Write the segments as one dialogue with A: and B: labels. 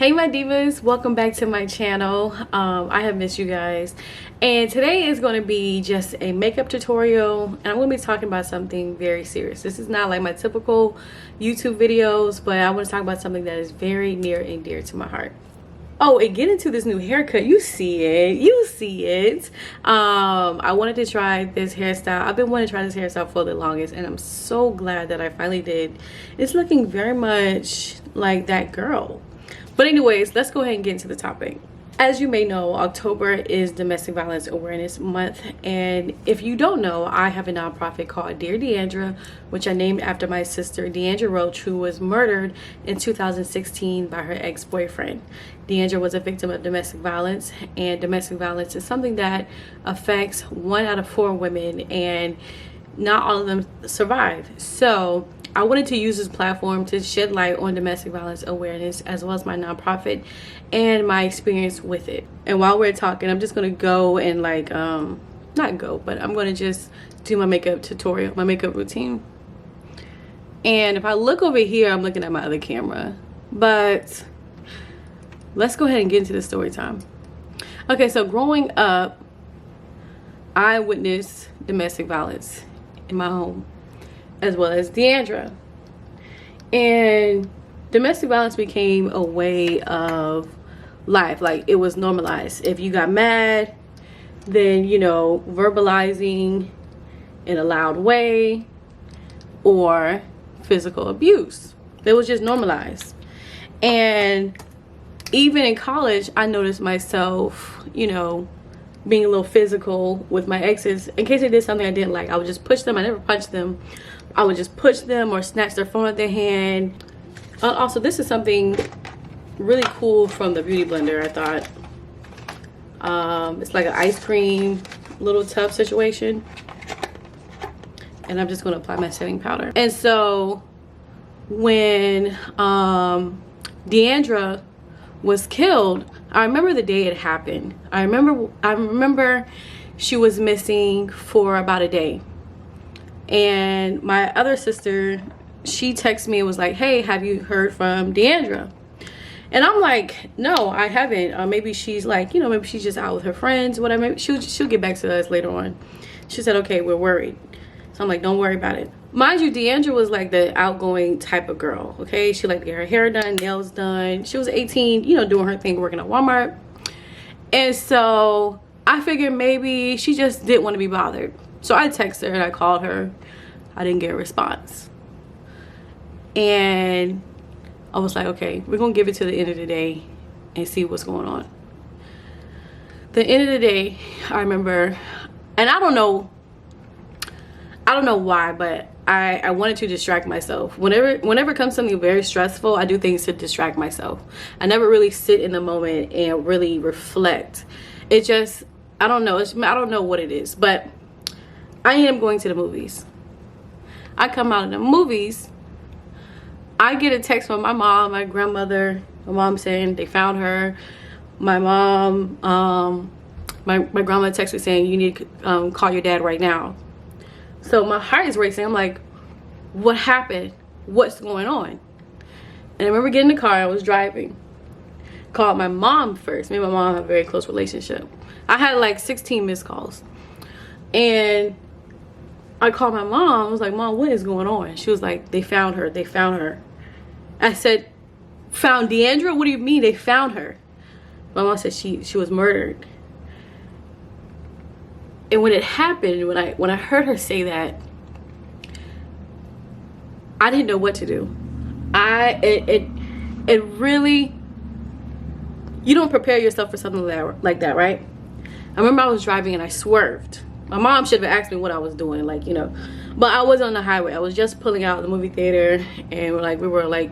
A: Hey my divas, welcome back to my channel. I have missed you guys, and today is going to be just a makeup tutorial, and I'm going to be talking about something very serious. This is not like my typical YouTube videos, but I want to talk about something that is very near and dear to my heart. Oh, and get into this new haircut. You see it. I wanted to try this hairstyle. I've been wanting to try this hairstyle for the longest, and I'm so glad that I finally did. It's looking very much like that girl. But anyways, let's go ahead and get into the topic. As you may know, October is Domestic Violence Awareness Month, and if you don't know, I have a nonprofit called Dear Deanndra, which I named after my sister Deanndra Roach, who was murdered in 2016 by her ex-boyfriend. Deanndra was a victim of domestic violence, and domestic violence is something that affects 1 out of 4 women, and not all of them survive. So I wanted to use this platform to shed light on domestic violence awareness, as well as my nonprofit and my experience with it. And while we're talking, I'm just gonna go and not go, but I'm gonna just do my makeup tutorial, my makeup routine. And if I look over here, I'm looking at my other camera, but let's go ahead and get into the story time. Okay, so growing up, I witnessed domestic violence in my home, as well as Deanndra. And domestic violence became a way of life. Like, it was normalized. If you got mad, then, you know, verbalizing in a loud way or physical abuse, it was just normalized. And even in college, I noticed myself, you know, being a little physical with my exes. In case they did something I didn't like, I would just push them. I never punched them. I would just push them or snatch their phone at their hand. Also, this is something really cool from the beauty blender, I thought. It's like an ice cream little tub situation. And I'm just going to apply my setting powder. And so when Deanndra was killed, I remember the day it happened. I remember she was missing for about a day. And my other sister, she texted me and was like, hey, have you heard from Deanndra? And I'm like, no, I haven't. Maybe she's like, you know, maybe she's just out with her friends, whatever. She'll get back to us later on. She said, okay, we're worried. So I'm like, don't worry about it. Mind you, Deanndra was like the outgoing type of girl, okay? She liked to get her hair done, nails done. She was 18, you know, doing her thing, working at Walmart. And so I figured maybe she just didn't want to be bothered. So I texted her and I called her. I didn't get a response. And I was like, okay, we're going to give it to the end of the day and see what's going on. The end of the day, I remember, and I don't know why, but I wanted to distract myself. Whenever it comes to something very stressful, I do things to distract myself. I never really sit in the moment and really reflect. It just, I don't know what it is, but I end up going to the movies. I come out of the movies, I get a text from my mom, my grandmother, my mom saying they found her. My mom, my grandma texted me saying you need to call your dad right now. So my heart is racing. I'm like, what happened? What's going on? And I remember getting in the car, I was driving. Called my mom first. Me and my mom have a very close relationship. I had like 16 missed calls. And I called my mom. I was like, Mom, what is going on? She was like, they found her. They found her. I said, found Deanndra? What do you mean they found her? My mom said she was murdered. And when it happened, when I heard her say that, I didn't know what to do. It really, you don't prepare yourself for something like that, right? I remember I was driving and I swerved. My mom should have asked me what I was doing, like, you know, but I was on the highway. I was just pulling out of the movie theater, and we were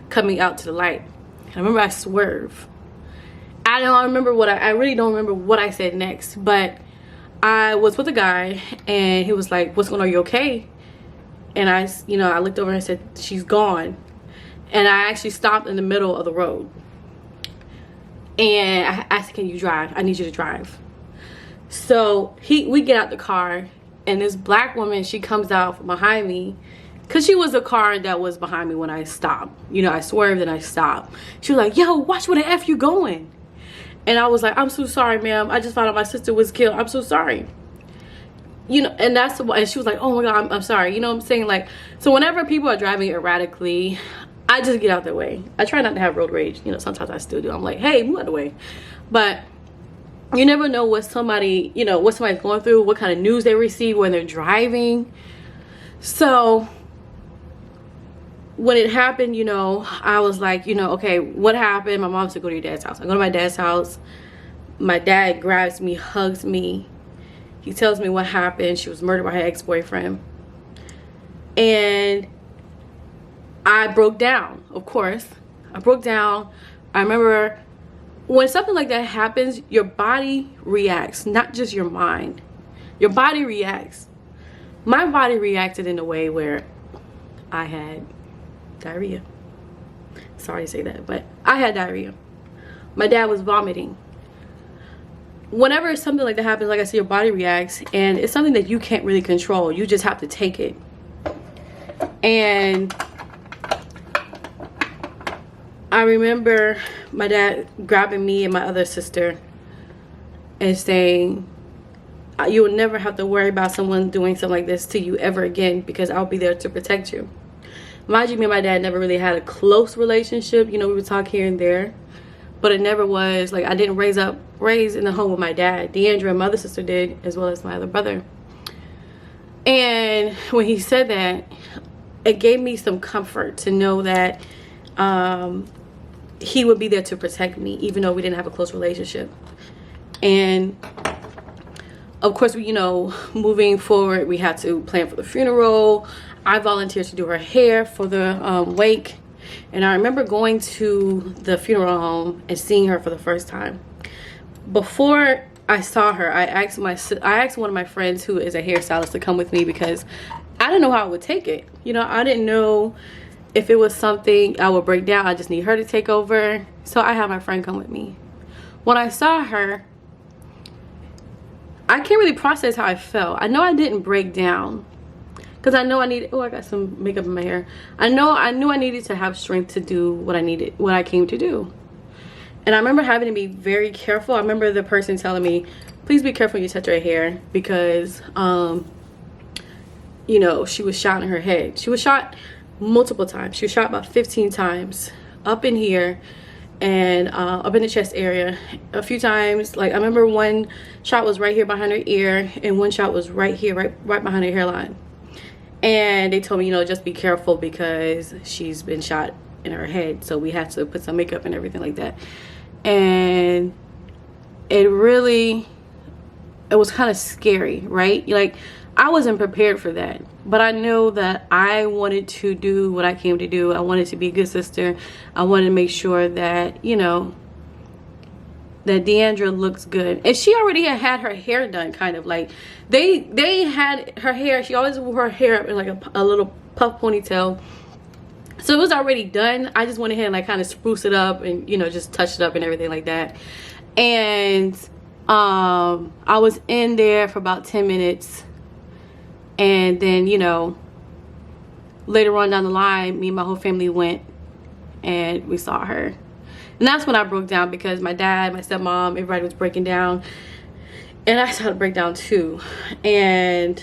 A: coming out to the light. And I remember I swerved. I really don't remember what I said next, but I was with a guy and he was like, what's going on, are you okay? And I looked over and said, she's gone. And I actually stopped in the middle of the road. And I asked, can you drive? I need you to drive. So we get out the car, and this black woman, she comes out from behind me because she was the car that was behind me when I stopped. You know, I swerved and I stopped. She was like, yo, watch where the F you going. And I was like, I'm so sorry, ma'am. I just found out my sister was killed. I'm so sorry. You know, and that's why. And she was like, oh my God, I'm sorry. You know what I'm saying? Like, so whenever people are driving erratically, I just get out the way. I try not to have road rage. You know, sometimes I still do. I'm like, hey, move out the way. But you never know what somebody, you know, what somebody's going through, what kind of news they receive when they're driving. So when it happened, you know, I was like, you know, okay, what happened? My mom said, go to your dad's house. I go to my dad's house. My dad grabs me, hugs me. He tells me what happened. She was murdered by her ex-boyfriend. And I broke down, of course. I broke down. I remember when something like that happens, your body reacts, not just your mind. Your body reacts. My body reacted in a way where I had diarrhea. Sorry to say that, but I had diarrhea. My dad was vomiting. Whenever something like that happens, like I said, your body reacts, and it's something that you can't really control. You just have to take it. And I remember my dad grabbing me and my other sister and saying, you will never have to worry about someone doing something like this to you ever again, because I'll be there to protect you. Mind you, me and my dad never really had a close relationship. You know, we would talk here and there, but it never was like, I didn't raise in the home with my dad. Deanndra, my other sister, did, as well as my other brother. And when he said that, it gave me some comfort to know that he would be there to protect me, even though we didn't have a close relationship. And of course, you know, moving forward, we had to plan for the funeral. I volunteered to do her hair for the wake. And I remember going to the funeral home and seeing her for the first time. Before I saw her, I asked one of my friends who is a hairstylist to come with me, because I didn't know how I would take it. You know, I didn't know if it was something I would break down. I just need her to take over. So I had my friend come with me. When I saw her, I can't really process how I felt. I know I didn't break down, because I know I needed, oh, I got some makeup in my hair. I knew I needed to have strength to do what I came to do. And I remember having to be very careful. I remember the person telling me, please be careful when you touch her hair, because you know, she was shot in her head. She was shot multiple times. She was shot about 15 times up in here and up in the chest area. A few times, like I remember one shot was right here behind her ear, and one shot was right here, right behind her hairline. And they told me, you know, just be careful because she's been shot in her head, so we had to put some makeup and everything like that. And it was kind of scary, right? Like, I wasn't prepared for that, but I knew that I wanted to do what I came to do. I wanted to be a good sister. I wanted to make sure that, you know, that Deanndra looks good. And she already had her hair done, kind of like they had her hair. She always wore her hair up in like a little puff ponytail. So it was already done. I just went ahead and like kind of spruce it up and, you know, just touched it up and everything like that. And I was in there for about 10 minutes. And then, you know, later on down the line, me and my whole family went and we saw her. And that's when I broke down, because my dad, my stepmom, everybody was breaking down. And I started to break down too. And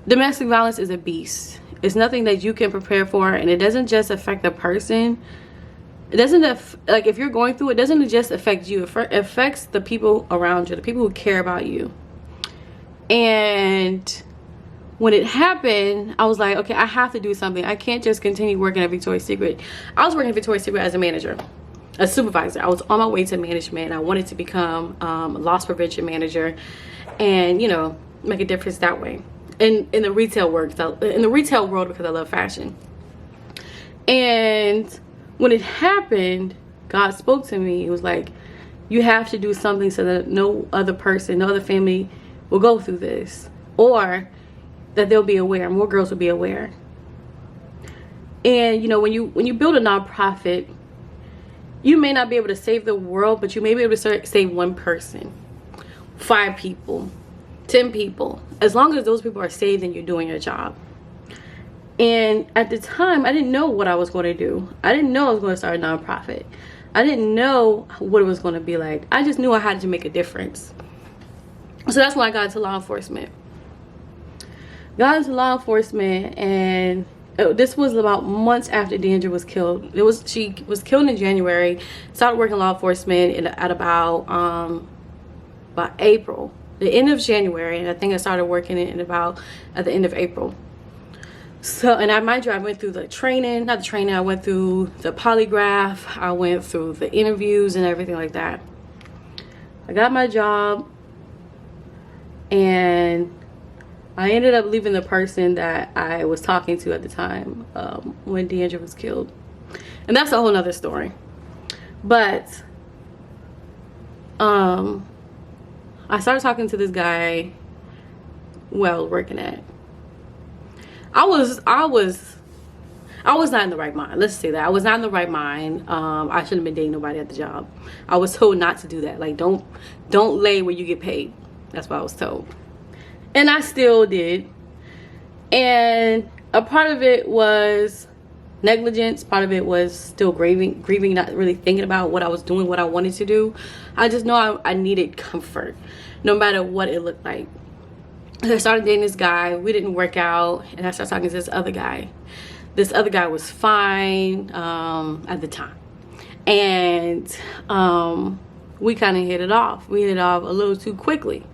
A: domestic violence is a beast. It's nothing that you can prepare for, and it doesn't just affect the person. It doesn't, like, if you're going through it, doesn't just affect you. It affects the people around you, the people who care about you. And when it happened, I was like, okay, I have to do something. I can't just continue working at Victoria's Secret. I was working at Victoria's Secret as a manager, a supervisor. I was on my way to management. I wanted to become a loss prevention manager and, you know, make a difference that way. In the retail world, because I love fashion. And when it happened, God spoke to me. It was like, you have to do something so that no other person, no other family will go through this, or that they'll be aware, more girls will be aware. And you know, when you build a nonprofit, you may not be able to save the world, but you may be able to save one person, 5 people, 10 people. As long as those people are safe, then you're doing your job. And at the time, I didn't know what I was going to do. I didn't know I was going to start a nonprofit. I didn't know what it was going to be like. I just knew I had to make a difference. So that's when I got into law enforcement. Got into law enforcement, and this was about months after Deanndra was killed. She was killed in January. Started working law enforcement at about April, the end of January, and I think I started working it at the end of April. So, and I mind you, I went through the training, not the training, I went through the polygraph, I went through the interviews and everything like that. I got my job, and I ended up leaving the person that I was talking to at the time when Deanndra was killed. And that's a whole nother story. But I started talking to this guy working at. I was not in the right mind. Let's say that. I was not in the right mind. I shouldn't have been dating nobody at the job. I was told not to do that. Like, don't lay where you get paid. That's what I was told. And I still did. And a part of it was negligence. Part of it was still grieving, not really thinking about what I was doing, what I wanted to do. I just know I needed comfort, no matter what it looked like. I started dating this guy. We didn't work out, and I started talking to this other guy. This other guy was fine at the time, and we kind of hit it off. We hit it off a little too quickly.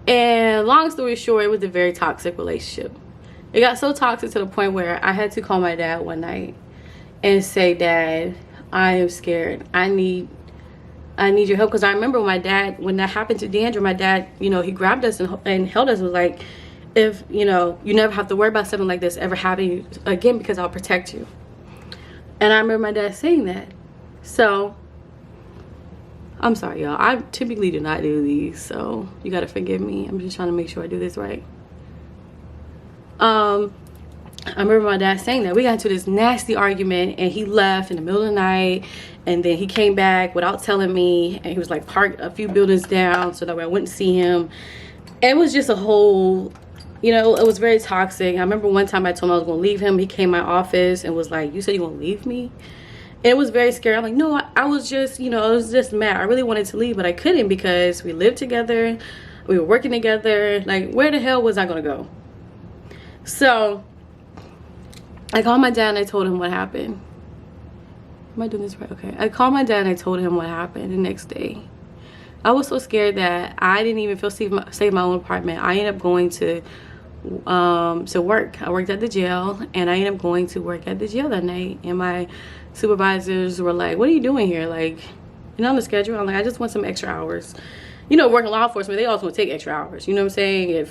A: And long story short, it was a very toxic relationship. It got so toxic to the point where I had to call my dad one night and say, "Dad, I am scared. I need your help." Because I remember my dad, when that happened to Deanndra, my dad, he grabbed us and held us, was like, "If you never have to worry about something like this ever happening again, because I'll protect you." And I remember my dad saying that. So I'm sorry, y'all, I typically do not do these, so you gotta forgive me. I'm just trying to make sure I do this right. I remember my dad saying that. We got into this nasty argument, and he left in the middle of the night, and then he came back without telling me, and he was like parked a few buildings down so that way I wouldn't see him. It was just a whole, it was very toxic. I remember one time I told him I was gonna leave him. He came to my office and was like, "You said you gonna leave me?" And it was very scary. I'm like, "No, I was just, I was just mad. I really wanted to leave, but I couldn't because we lived together, we were working together. Like, where the hell was I gonna go?" So I called my dad and I told him what happened. Am I doing this right? Okay. I called my dad and I told him what happened the next day. I was so scared that I didn't even feel safe in my own apartment. I ended up going to work. I worked at the jail, and I ended up going to work at the jail that night. And my supervisors were like, "What are you doing here? Like, you're not on the schedule?" I'm like, "I just want some extra hours." Working law enforcement, they also want to take extra hours. You know what I'm saying?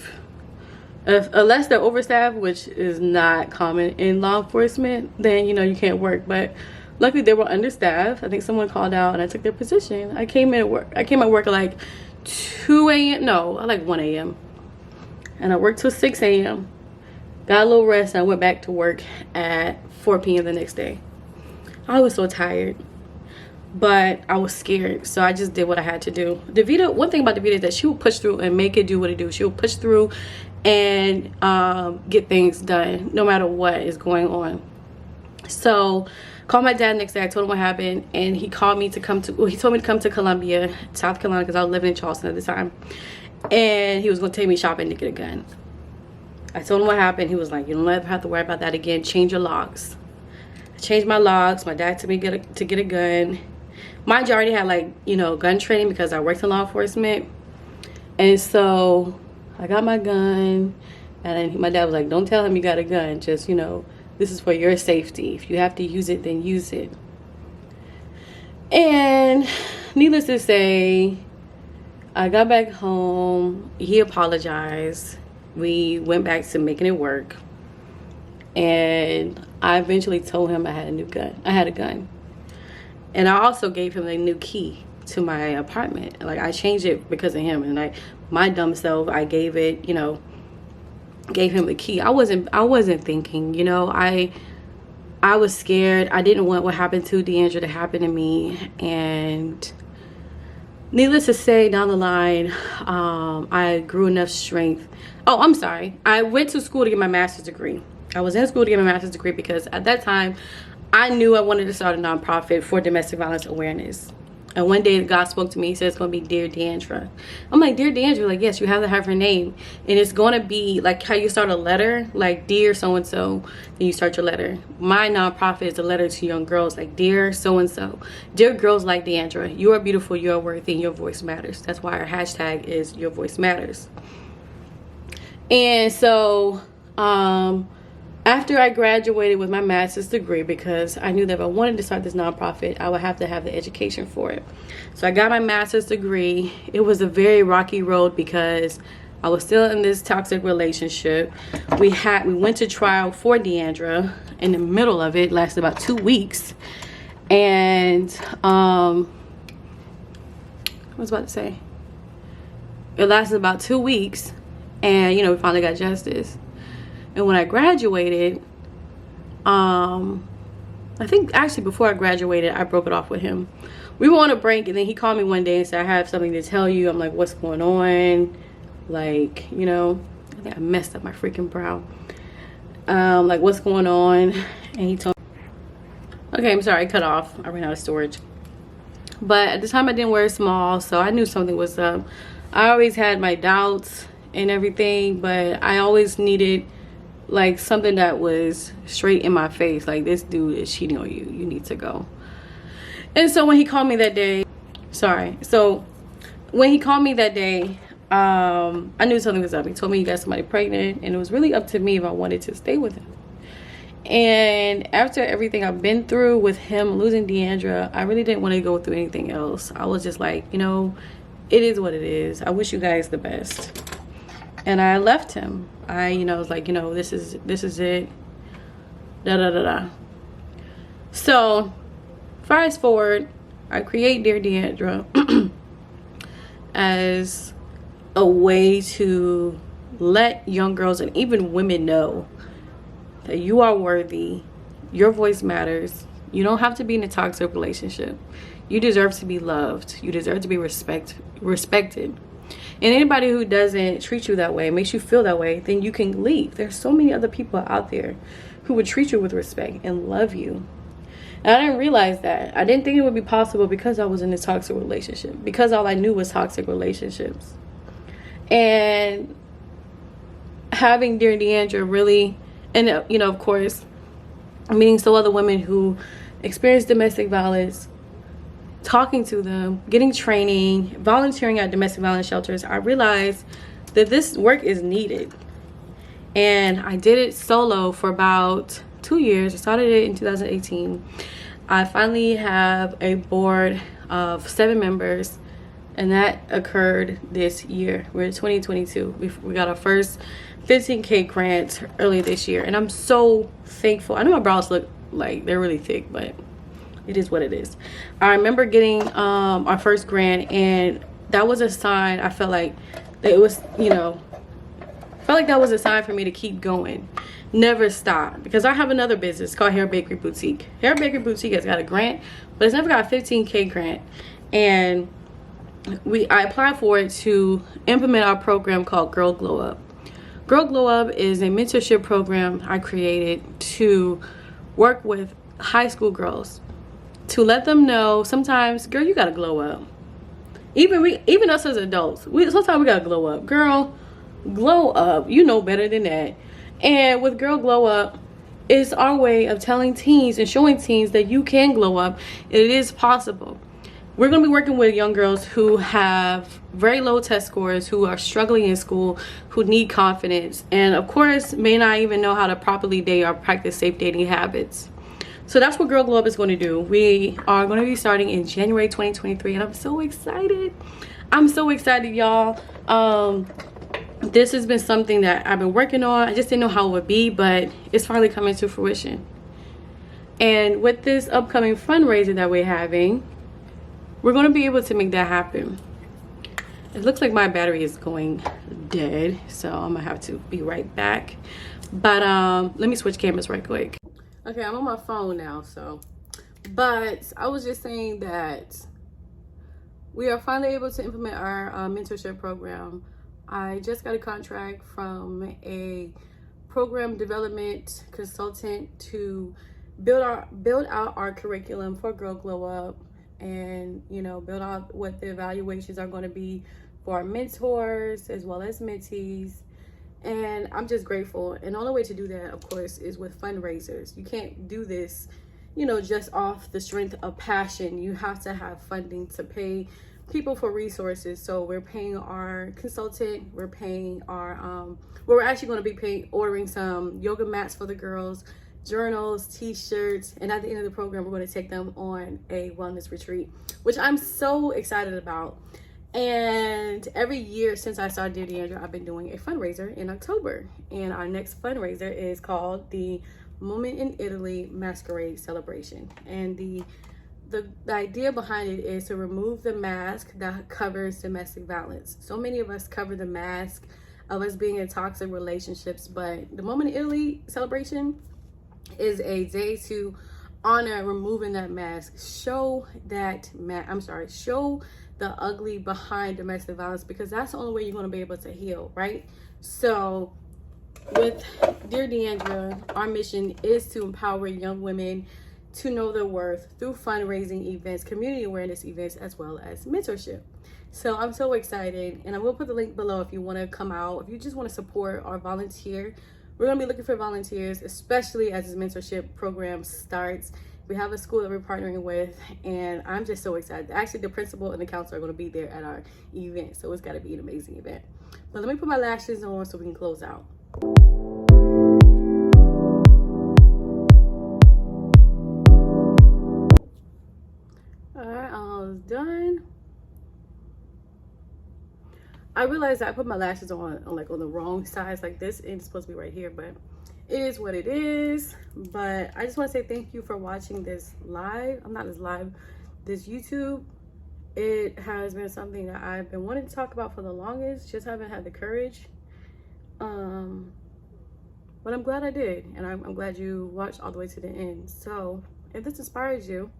A: Unless they're overstaffed, which is not common in law enforcement, then you can't work. But luckily they were understaffed. I think someone called out and I took their position. I came at work at like 2 a.m. No, like 1 a.m. and I worked till 6 a.m. Got a little rest, and I went back to work at 4 p.m. the next day. I was so tired, but I was scared, so I just did what I had to do. One thing about Davita is that she will push through and make it do what it do. She will push through and get things done no matter what is going on. So called my dad next day. I told him what happened, and he told me to come to Columbia, South Carolina, because I was living in Charleston at the time, and he was going to take me shopping to get a gun. I told him what happened. He was like, "You don't ever have to worry about that again. Change your logs." I changed my logs. My dad took me to get a gun. Mind you, I already had gun training because I worked in law enforcement, and so I got my gun, and my dad was like, "Don't tell him you got a gun. Just, this is for your safety. If you have to use it, then use it." And needless to say, I got back home. He apologized. We went back to making it work. And I eventually told him I had a gun. And I also gave him a new key to my apartment. Like, I changed it because of him. And my dumb self, I gave it, gave him the key. I wasn't thinking, I was scared. I didn't want what happened to Deanndra to happen to me. And needless to say, down the line, I grew enough strength. Oh, I'm sorry. I went to school to get my master's degree. I was in school to get my master's degree because at that time, I knew I wanted to start a nonprofit for domestic violence awareness. And one day God spoke to me. He said it's going to be Dear Deanndra. I'm like, Dear Deanndra? Like, yes, you have to have her name. And it's going to be like how you start a letter, like Dear so-and-so, then you start your letter. My nonprofit is a letter to young girls, like Dear so-and-so. Dear girls like Deanndra, you are beautiful, you are worthy, and your voice matters. That's why our hashtag is Your Voice Matters. And so, after I graduated with my master's degree, because I knew that if I wanted to start this nonprofit, I would have to have the education for it. So I got my master's degree. It was a very rocky road because I was still in this toxic relationship. We went to trial for Deanndra. In the middle of it, lasted about 2 weeks. And I was about to say, it lasted about 2 weeks, and we finally got justice. And when I graduated, I think actually before I graduated, I broke it off with him. We were on a break, and then he called me one day and said, I have something to tell you. I'm like, what's going on? Like, I think I messed up my freaking brow. Like, what's going on? And he told me, okay, I'm sorry, I cut off. I ran out of storage. But at the time, I didn't wear small, so I knew something was up. I always had my doubts and everything, but I always needed like something that was straight in my face, like, this dude is cheating on you, you need to go. And so when he called me that day, I knew something was up. He told me he got somebody pregnant, and it was really up to me if I wanted to stay with him. And after everything I've been through with him losing Deanndra, I really didn't want to go through anything else. I was just like, it is what it is. I wish you guys the best. And I left him. I was like, this is it. So, fast forward, I create Dear Deanndra as a way to let young girls and even women know that you are worthy, your voice matters. You don't have to be in a toxic relationship. You deserve to be loved. You deserve to be respected. And anybody who doesn't treat you that way, makes you feel that way, then you can leave. There's so many other people out there who would treat you with respect and love you. And I didn't realize that. I didn't think it would be possible because I was in this toxic relationship. Because all I knew was toxic relationships. And having Dear Deanndra really, and of course, meeting some other women who experienced domestic violence, talking to them, getting training, volunteering at domestic violence shelters, I realized that this work is needed. And I did it solo for about 2 years. I started it in 2018. I finally have a board of 7 members, and that occurred this year. We're in 2022. We got our first 15K grant earlier this year, and I'm so thankful. I know my brows look like they're really thick, but it is what it is. I remember getting our first grant, and that was a sign. I felt like it was, that was a sign for me to keep going, never stop. Because I have another business called Hair Bakery Boutique. Hair Bakery Boutique has got a grant, but it's never got a 15K grant. And I applied for it to implement our program called Girl Glow Up. Girl Glow Up is a mentorship program I created to work with high school girls, to let them know sometimes, girl, you gotta glow up. Even us as adults, sometimes we gotta glow up. Girl, glow up. You know better than that. And with Girl Glow Up, it's our way of telling teens and showing teens that you can glow up. It is possible. We're going to be working with young girls who have very low test scores, who are struggling in school, who need confidence, and of course may not even know how to properly date or practice safe dating habits. So that's what Girl Glow Up is going to do. We are going to be starting in January 2023, and I'm so excited. I'm so excited, y'all. This has been something that I've been working on. I just didn't know how it would be, but it's finally coming to fruition. And with this upcoming fundraiser that we're having, we're going to be able to make that happen. It looks like my battery is going dead, so I'm going to have to be right back. But let me switch cameras right quick. Okay, I'm on my phone now, but I was just saying that We are finally able to implement our mentorship program. I just got a contract from a program development consultant to build out our curriculum for Girl Glow Up, and build out what the evaluations are going to be for our mentors as well as mentees. And I'm just grateful. And the only way to do that, of course, is with fundraisers. You can't do this, just off the strength of passion. You have to have funding to pay people for resources. So we're paying our consultant, we're paying our, we're actually going to be ordering some yoga mats for the girls, journals, t-shirts, and at the end of the program, we're going to take them on a wellness retreat, which I'm so excited about. And every year since I started Dear Deanndra, I've been doing a fundraiser in October. And our next fundraiser is called the Moment in Italy Masquerade Celebration. And the idea behind it is to remove the mask that covers domestic violence. So many of us cover the mask of us being in toxic relationships, but the Moment in Italy celebration is a day to honor removing that mask, show the ugly behind domestic violence, because that's the only way you're going to be able to heal, right? So with Dear Deanndra, our mission is to empower young women to know their worth through fundraising events, community awareness events, as well as mentorship. So I'm so excited, and I will put the link below if you want to come out, if you just want to support or volunteer. We're going to be looking for volunteers, especially as this mentorship program starts. We have a school that we're partnering with, and I'm just so excited. Actually, the principal and the counselor are going to be there at our event, so it's got to be an amazing event. But let me put my lashes on so we can close out. All right, all done. I realized I put my lashes on the wrong size like this, and it's supposed to be right here, but it is what it is. But I just want to say thank you for watching this this YouTube. It has been something that I've been wanting to talk about for the longest, just haven't had the courage. But I'm glad I did, and I'm glad you watched all the way to the end. So if this inspires you,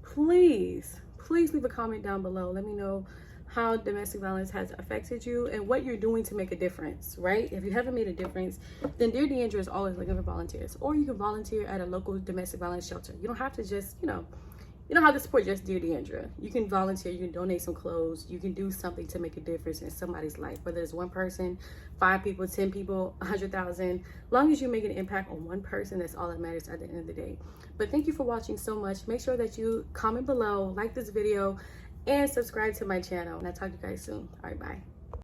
A: please leave a comment down below. Let me know how domestic violence has affected you and what you're doing to make a difference, right? If you haven't made a difference, then Dear Deanndra is always looking for volunteers, or you can volunteer at a local domestic violence shelter. You don't have to just, you don't have to support just Dear Deanndra. You can volunteer, you can donate some clothes, you can do something to make a difference in somebody's life, whether it's one person, 5 people, 10 people, 100,000. As long as you make an impact on one person, that's all that matters at the end of the day. But thank you for watching so much. Make sure that you comment below, like this video, and subscribe to my channel. And I'll talk to you guys soon. All right, bye.